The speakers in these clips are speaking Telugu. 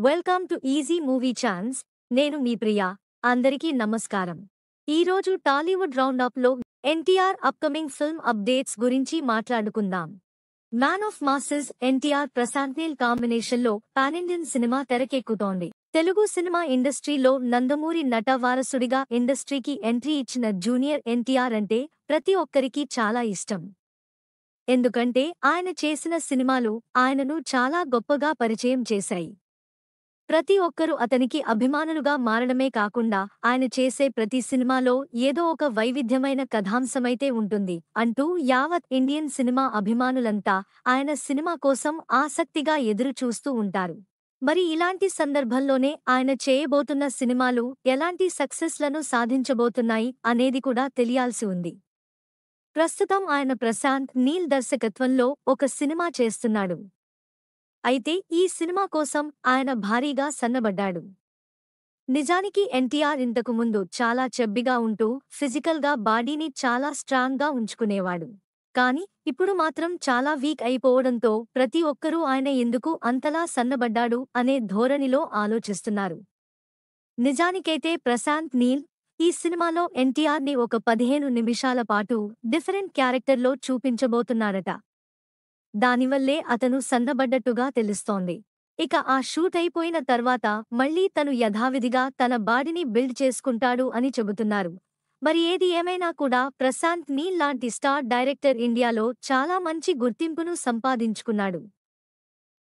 Welcome to easy movie chance. నేను మీ ప్రియా. అందరికీ నమస్కారం. ఈరోజు టాలీవుడ్ రౌండప్లో ఎన్టీఆర్ అప్కమింగ్ ఫిల్మ్ అప్డేట్స్ గురించి మాట్లాడుకుందాం. Man of masses NTR Prashanth Neel కాంబినేషన్లో పాన్ ఇండియన్ సినిమా తెరకెక్కుతోంది. తెలుగు సినిమా ఇండస్ట్రీలో నందమూరి నట వారసుడిగా ఇండస్ట్రీకి ఎంట్రీ ఇచ్చిన జూనియర్ ఎన్టీఆర్ అంటే ప్రతి ఒక్కరికీ చాలా ఇష్టం. ఎందుకంటే ఆయన చేసిన సినిమాలు ఆయనను చాలా గొప్పగా పరిచయం చేశాయి. ప్రతి ఒక్కరూ అతనికి అభిమానులుగా మారడమే కాకుండా ఆయన చేసే ప్రతి సినిమాలో ఏదో ఒక వైవిధ్యమైన కథాంశమైతే ఉంటుంది అంటూ యావత్ ఇండియన్ సినిమా అభిమానులంతా ఆయన సినిమా కోసం ఆసక్తిగా ఎదురు చూస్తూ ఉంటారు. మరి ఇలాంటి సందర్భంలోనే ఆయన చేయబోతున్న సినిమాలు ఎలాంటి సక్సెస్లను సాధించబోతున్నాయి అనేది కూడా తెలియాల్సి ఉంది. ప్రస్తుతం ఆయన ప్రశాంత్ నీల్ దర్శకత్వంలో ఒక సినిమా చేస్తున్నాడు. అయితే ఈ సినిమా కోసం ఆయన భారీగా సన్నబడ్డాడు. నిజానికి ఎన్టీఆర్ ఇంతకు ముందు చాలా చెబ్బిగా ఉంటూ ఫిజికల్గా బాడీని చాలా స్ట్రాంగ్గా ఉంచుకునేవాడు. కానీ ఇప్పుడు మాత్రం చాలా వీక్ అయిపోవడంతో ప్రతి ఒక్కరూ ఆయన ఎందుకు అంతలా సన్నబడ్డాడు అనే ధోరణిలో ఆలోచిస్తున్నారు. నిజానికైతే ప్రశాంత్ నీల్ ఈ సినిమాలో ఎన్టీఆర్ని ఒక 15 నిమిషాల పాటు డిఫరెంట్ క్యారెక్టర్లో చూపించబోతున్నాడట. దానివల్లే అతను సన్నబడ్డట్టుగా తెలుస్తోంది. ఇక ఆ షూట్ అయిపోయిన తర్వాత మళ్లీ తను యథావిధిగా తన బాడీని బిల్డ్ చేసుకుంటాడు అని చెబుతున్నారు. మరి ఏది ఏమైనా కూడా ప్రశాంత్ నీల్ లాంటి స్టార్ డైరెక్టర్ ఇండియాలో చాలా మంచి గుర్తింపును సంపాదించుకున్నాడు.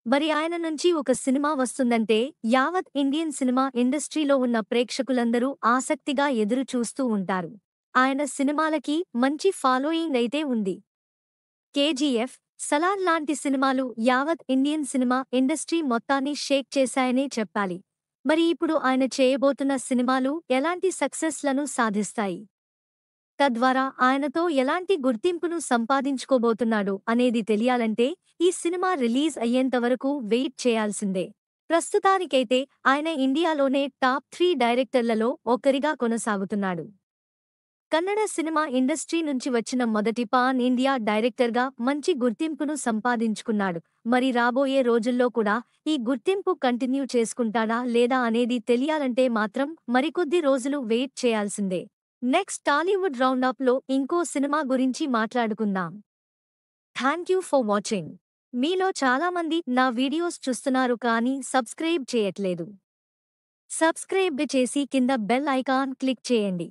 మరి ఆయన నుంచి ఒక సినిమా వస్తుందంటే యావత్ ఇండియన్ సినిమా ఇండస్ట్రీలో ఉన్న ప్రేక్షకులందరూ ఆసక్తిగా ఎదురు చూస్తూ ఉంటారు. ఆయన సినిమాలకి మంచి ఫాలోయింగ్ అయితే ఉంది. కేజీఎఫ్, సలార్ లాంటి సినిమాలు యావత్ ఇండియన్ సినిమా ఇండస్ట్రీ మొత్తాన్ని షేక్ చేశాయనే చెప్పాలి. మరి ఇప్పుడు ఆయన చేయబోతున్న సినిమాలు ఎలాంటి సక్సెస్లను సాధిస్తాయి, తద్వారా ఆయనతో ఎలాంటి గుర్తింపును సంపాదించుకోబోతున్నాడు అనేది తెలియాలంటే ఈ సినిమా రిలీజ్ అయ్యేంతవరకు వెయిట్ చేయాల్సిందే. ప్రస్తుతానికైతే ఆయన ఇండియాలోనే టాప్ 3 డైరెక్టర్లలో ఒకరిగా కొనసాగుతున్నాడు. కన్నడ సినిమా ఇండస్ట్రీ నుంచి వచ్చిన మొదటి పాన్ ఇండియా డైరెక్టర్గా మంచి గుర్తింపును సంపాదించుకున్నాడు. మరి రాబోయే రోజుల్లో కూడా ఈ గుర్తింపు కంటిన్యూ చేసుకుంటాడా లేదా అనేది తెలియాలంటే మాత్రం మరికొద్ది రోజులు వెయిట్ చేయాల్సిందే. నెక్స్ట్ టాలీవుడ్ రౌండప్లో ఇంకో సినిమా గురించి మాట్లాడుకుందాం. Thank you for watching. మీలో చాలామంది నా వీడియోస్ చూస్తున్నారు కానీ సబ్స్క్రైబ్ చేయట్లేదు. సబ్స్క్రైబ్ చేసి కింద బెల్ ఐకాన్ క్లిక్ చేయండి.